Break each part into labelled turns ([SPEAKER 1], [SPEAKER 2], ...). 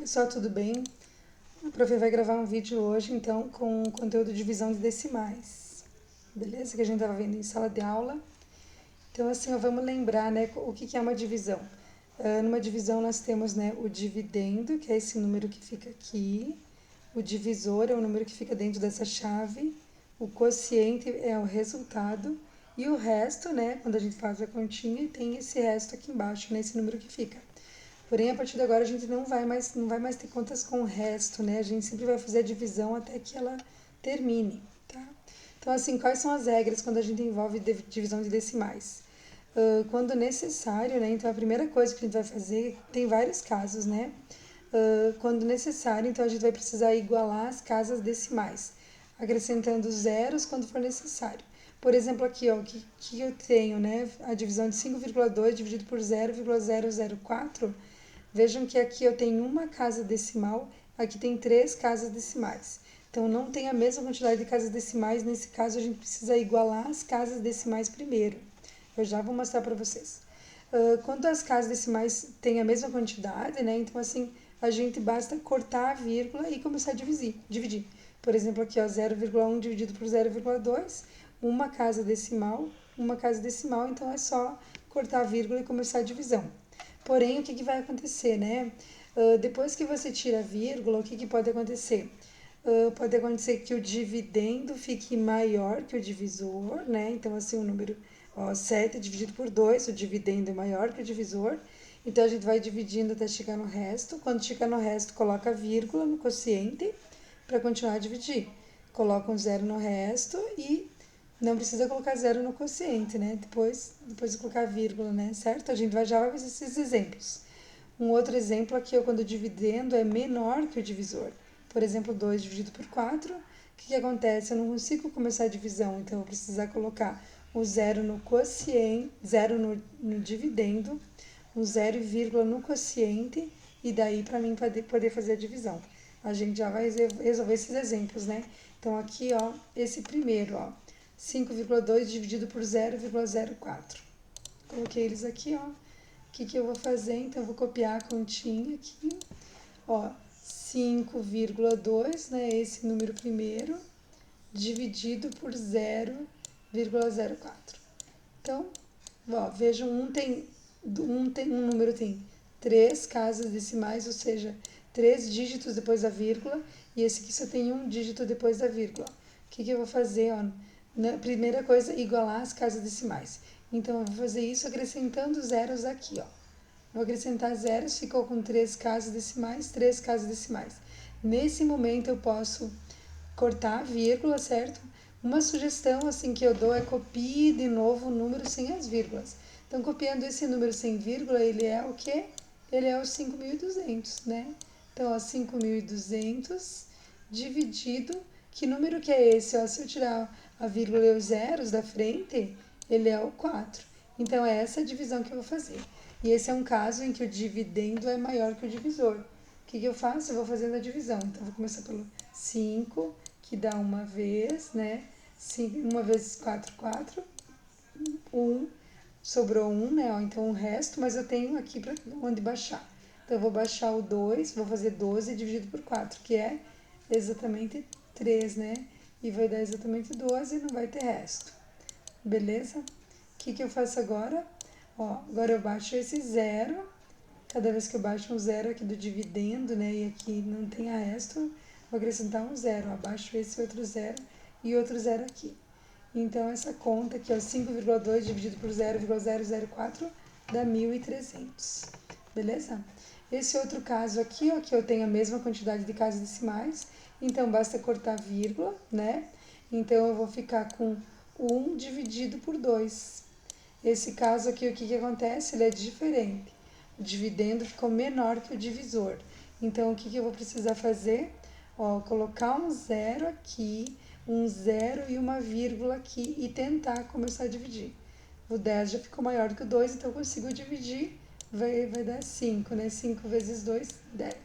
[SPEAKER 1] Pessoal, tudo bem? A prof vai gravar um vídeo hoje, então, com conteúdo de divisão de decimais. Beleza? Que a gente estava vendo em sala de aula. Então, assim, vamos lembrar, né, o que é uma divisão. Numa divisão nós temos, né, o dividendo, que é esse número que fica aqui. O divisor é o número que fica dentro dessa chave. O quociente é o resultado. E o resto, né, quando a gente faz a continha, tem esse resto aqui embaixo, né, esse número que fica. Porém, a partir de agora a gente não vai mais ter contas com o resto, né? A gente sempre vai fazer a divisão até que ela termine, tá? Então, assim, quais são as regras quando a gente envolve divisão de decimais? Quando necessário, né? Então, a primeira coisa que a gente vai fazer, tem vários casos, né? Quando necessário, então a gente vai precisar igualar as casas decimais, acrescentando zeros quando for necessário. Por exemplo, aqui, ó, que eu tenho, né? A divisão de 5,2 dividido por 0,004. Vejam que aqui eu tenho uma casa decimal, aqui tem 3 casas decimais. Então, não tem a mesma quantidade de casas decimais, nesse caso a gente precisa igualar as casas decimais primeiro. Eu já vou mostrar para vocês. Quando as casas decimais têm a mesma quantidade, né? Então, assim, a gente basta cortar a vírgula e começar a dividir. Por exemplo, aqui, ó, 0,1 dividido por 0,2, uma casa decimal, então é só cortar a vírgula e começar a divisão. Porém, o que vai acontecer, né? Depois que você tira a vírgula, o que pode acontecer? Pode acontecer que o dividendo fique maior que o divisor, né? Então, assim, o número 7 dividido por 2, o dividendo é maior que o divisor. Então, a gente vai dividindo até chegar no resto. Quando chegar no resto, coloca a vírgula no quociente para continuar a dividir. Coloca um zero no resto e não precisa colocar zero no quociente, né? Depois de colocar vírgula, né? Certo? A gente já vai fazer esses exemplos. Um outro exemplo aqui é quando o dividendo é menor que o divisor. Por exemplo, 2 dividido por 4. O que acontece? Eu não consigo começar a divisão, então eu vou precisar colocar o zero no quociente, zero no dividendo, um zero e vírgula no quociente, e daí para mim poder fazer a divisão. A gente já vai resolver esses exemplos, né? Então aqui, ó, esse primeiro, ó, 5,2 dividido por 0,04. Coloquei eles aqui, ó. O que eu vou fazer? Então, eu vou copiar a continha aqui. Ó, 5,2, né? Esse número primeiro, dividido por 0,04. Então, ó, vejam, um número tem 3 casas decimais, ou seja, 3 dígitos depois da vírgula, e esse aqui só tem um dígito depois da vírgula. O que eu vou fazer? Ó, na primeira coisa, igualar as casas decimais. Então, eu vou fazer isso acrescentando zeros aqui, ó. Vou acrescentar zeros, ficou com 3 casas decimais, 3 casas decimais. Nesse momento, eu posso cortar a vírgula, certo? Uma sugestão assim que eu dou é copie de novo o número sem as vírgulas. Então, copiando esse número sem vírgula, ele é o quê? Ele é o 5.200, né? Então, ó, 5.200 dividido, que número que é esse? Ó, se eu tirar a vírgula e os zeros da frente, ele é o 4. Então, é essa a divisão que eu vou fazer. E esse é um caso em que o dividendo é maior que o divisor. O que eu faço? Eu vou fazendo a divisão. Então, eu vou começar pelo 5, que dá uma vez, né? 1 vezes 4, 4. 1, sobrou 1, né? Ó, então, o resto, mas eu tenho aqui para onde baixar. Então, eu vou baixar o 2, vou fazer 12 dividido por 4, que é exatamente 3, né? E vai dar exatamente 12 e não vai ter resto. Beleza? O que eu faço agora? Ó, agora eu baixo esse zero. Cada vez que eu baixo um zero aqui do dividendo, né? E aqui não tem a resto, vou acrescentar um zero. Abaixo esse outro zero e outro zero aqui. Então, essa conta aqui, ó, 5,2 dividido por 0,004 dá 1.300. Beleza? Esse outro caso aqui, ó, que eu tenho a mesma quantidade de casas decimais, então basta cortar vírgula, né? Então, eu vou ficar com 1 dividido por 2. Esse caso aqui, o que acontece? Ele é diferente. O dividendo ficou menor que o divisor. Então, o que eu vou precisar fazer? Ó, colocar um zero aqui, um zero e uma vírgula aqui e tentar começar a dividir. O 10 já ficou maior do que o 2, então eu consigo dividir, vai dar 5, né? 5 vezes 2, 10.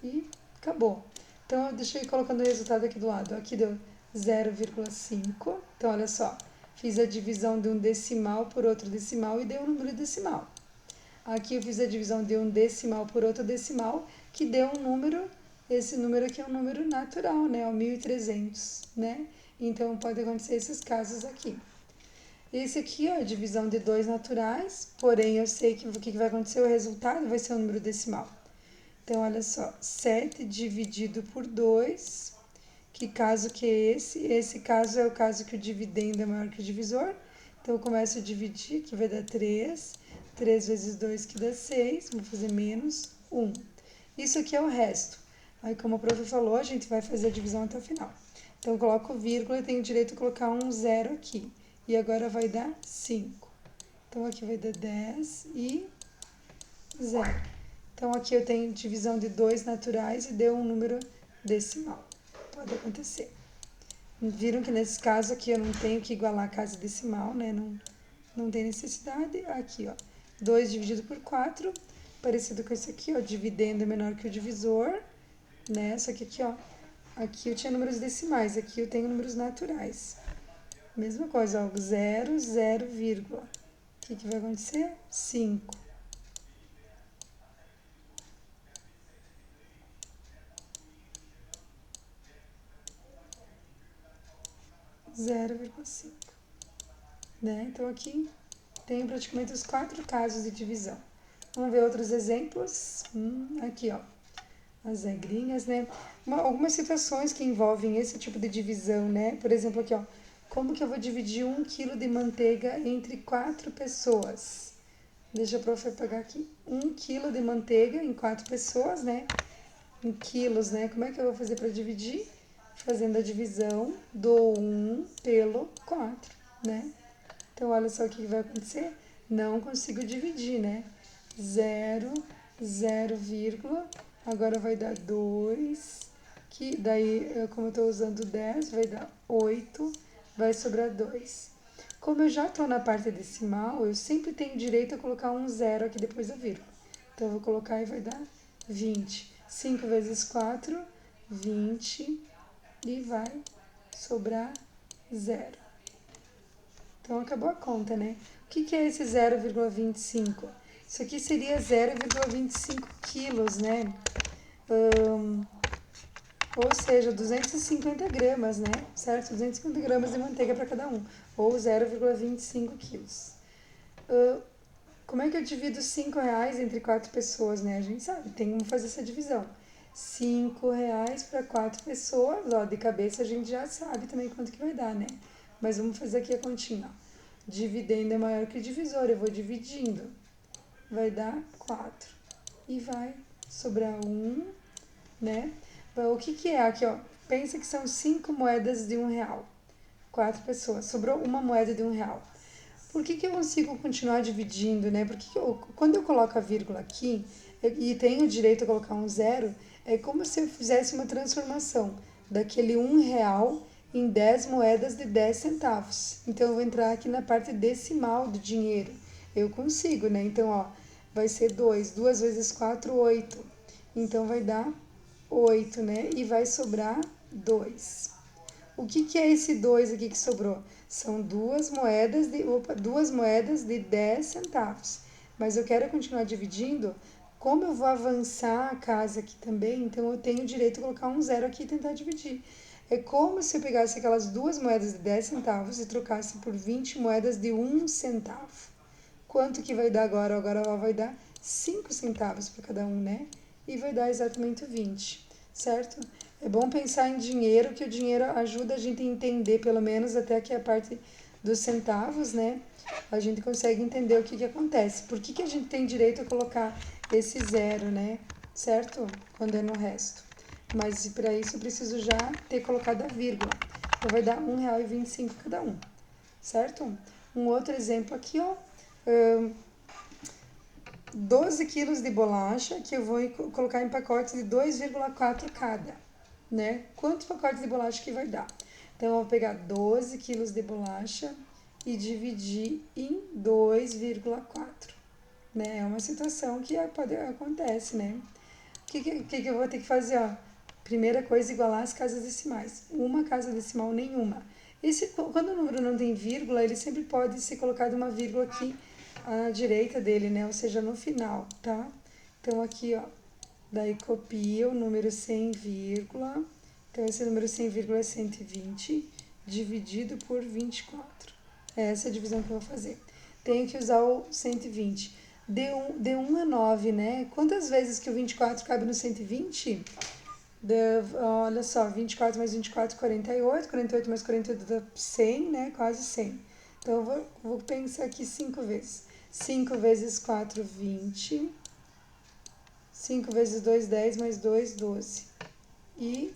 [SPEAKER 1] E acabou. Então, deixa eu ir colocando o resultado aqui do lado. Aqui deu 0,5. Então, olha só. Fiz a divisão de um decimal por outro decimal e deu um número decimal. Aqui eu fiz a divisão de um decimal por outro decimal, que deu um número, esse número aqui é um número natural, né? É o 1.300, né? Então, pode acontecer esses casos aqui. Esse aqui, ó, é a divisão de dois naturais, porém eu sei que o que vai acontecer, o resultado vai ser um número decimal. Então, olha só, 7 dividido por 2, que caso que é esse? Esse caso é o caso que o dividendo é maior que o divisor. Então, eu começo a dividir, que vai dar 3. 3 vezes 2, que dá 6. Vou fazer menos 1. Isso aqui é o resto. Aí, como o prof falou, a gente vai fazer a divisão até o final. Então, eu coloco vírgula e tenho direito a colocar um zero aqui. E agora vai dar 5. Então, aqui vai dar 10 e 0. Então, aqui eu tenho divisão de dois naturais e deu um número decimal. Pode acontecer. Viram que nesse caso aqui eu não tenho que igualar a casa decimal, né? Não tem necessidade. Aqui, ó, 2 dividido por 4, parecido com esse aqui, ó, dividendo é menor que o divisor, né? Só que aqui, ó, aqui eu tinha números decimais, aqui eu tenho números naturais. Mesma coisa, ó, 0, 0, vírgula. O que vai acontecer? 5. 0,5, né? Então, aqui tenho praticamente os 4 casos de divisão. Vamos ver outros exemplos. Aqui, ó, as regrinhas, né? Algumas situações que envolvem esse tipo de divisão, né? Por exemplo, aqui, ó, como que eu vou dividir 1 quilo de manteiga entre 4 pessoas? Deixa o prof pegar aqui. 1 quilo de manteiga em 4 pessoas, né? Em quilos, né? Como é que eu vou fazer para dividir? Fazendo a divisão do 1 pelo 4, né? Então, olha só o que vai acontecer. Não consigo dividir, né? 0, 0, vírgula. Agora vai dar 2, que daí, como eu estou usando 10, vai dar 8, vai sobrar 2. Como eu já estou na parte decimal, eu sempre tenho direito a colocar um zero aqui depois da vírgula. Então, eu vou colocar e vai dar 20. 5 vezes 4, 20, e vai sobrar 0. Então, acabou a conta, né? O que é esse 0,25? Isso aqui seria 0,25 quilos, né? Ou seja, 250 gramas, né? Certo? 250 gramas de manteiga para cada um. Ou 0,25 quilos. Como é que eu divido R$5 entre 4 pessoas, né? A gente sabe, tem como fazer essa divisão. R$5 para 4 pessoas, ó, de cabeça a gente já sabe também quanto que vai dar, né? Mas vamos fazer aqui a continha, ó. Dividendo é maior que o divisor, eu vou dividindo. Vai dar 4. E vai sobrar 1, né? O que é aqui, ó? Pensa que são 5 moedas de R$1. 4 pessoas. Sobrou uma moeda de R$1. Por que eu consigo continuar dividindo, né? Porque quando eu coloco a vírgula aqui e tenho o direito a colocar um zero, é como se eu fizesse uma transformação daquele R$1 em 10 moedas de 10 centavos. Então, eu vou entrar aqui na parte decimal do dinheiro. Eu consigo, né? Então, ó, vai ser 2. 2 vezes 4, 8. Então, vai dar 8, né? E vai sobrar 2. O que é esse 2 aqui que sobrou? São duas moedas de 10 centavos. Mas eu quero continuar dividindo. Como eu vou avançar a casa aqui também, então eu tenho o direito de colocar um zero aqui e tentar dividir. É como se eu pegasse aquelas duas moedas de 10 centavos e trocasse por 20 moedas de 1 centavo. Quanto que vai dar agora? Agora ela vai dar 5 centavos para cada um, né? E vai dar exatamente 20, certo? É bom pensar em dinheiro, que o dinheiro ajuda a gente a entender, pelo menos até aqui a parte dos centavos, né? A gente consegue entender o que acontece. Por que a gente tem direito a colocar esse zero, né? Certo? Quando é no resto. Mas para isso eu preciso já ter colocado a vírgula. Então vai dar R$1,25 cada um, certo? Um outro exemplo aqui, ó. 12 quilos de bolacha que eu vou colocar em pacotes de 2,4 cada, né? Quantos pacotes de bolacha que vai dar? Então, eu vou pegar 12 quilos de bolacha e dividir em 2,4, né? É uma situação que acontece, né? O que eu vou ter que fazer, ó? Primeira coisa, igualar as casas decimais. Uma casa decimal nenhuma. Quando o número não tem vírgula, ele sempre pode ser colocado uma vírgula aqui à direita dele, né? Ou seja, no final, tá? Então, aqui, ó, daí copia o número 100, vírgula. Então, esse número 100, vírgula é 120, dividido por 24. Essa é a divisão que eu vou fazer. Tenho que usar o 120. Deu 1 a 9, né? Quantas vezes que o 24 cabe no 120? Olha só, 24 mais 24, 48. 48 mais 48 dá 100, né? Quase 100. Então, eu vou pensar aqui 5 vezes. 5 vezes 4, 20. 5 vezes 2, 10, mais 2, 12. E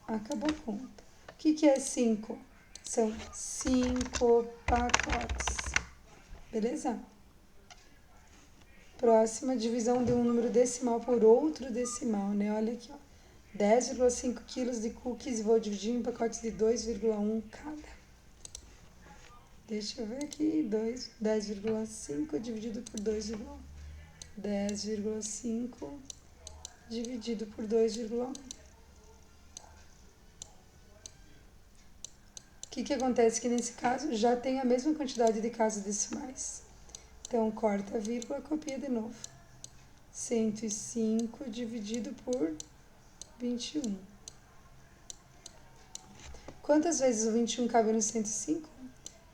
[SPEAKER 1] acabou a conta. O que é 5? São 5 pacotes. Beleza? Próxima, divisão de um número decimal por outro decimal, né? Olha aqui, ó. 10,5 quilos de cookies e vou dividir em pacotes de 2,1 cada. Deixa eu ver aqui. 10,5 dividido por 2,1. 10,5 dividido por 2,1. O que acontece que nesse caso já tem a mesma quantidade de casas decimais. Então, corta a vírgula, copia de novo. 105 dividido por 21. Quantas vezes o 21 cabe no 105?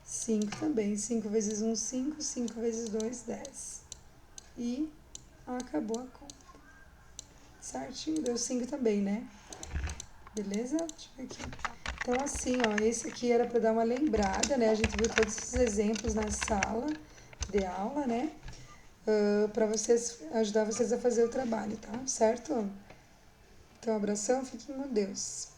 [SPEAKER 1] 5 também. 5 vezes 1, 5. 5 vezes 2, 10. E acabou a conta. Certinho? Deu 5 também, né? Beleza? Deixa eu ver aqui. Então, assim, ó, esse aqui era para dar uma lembrada, né? A gente viu todos esses exemplos na sala de aula, né? Para vocês, ajudar vocês a fazer o trabalho, tá? Certo? Então, abração, fiquem com Deus.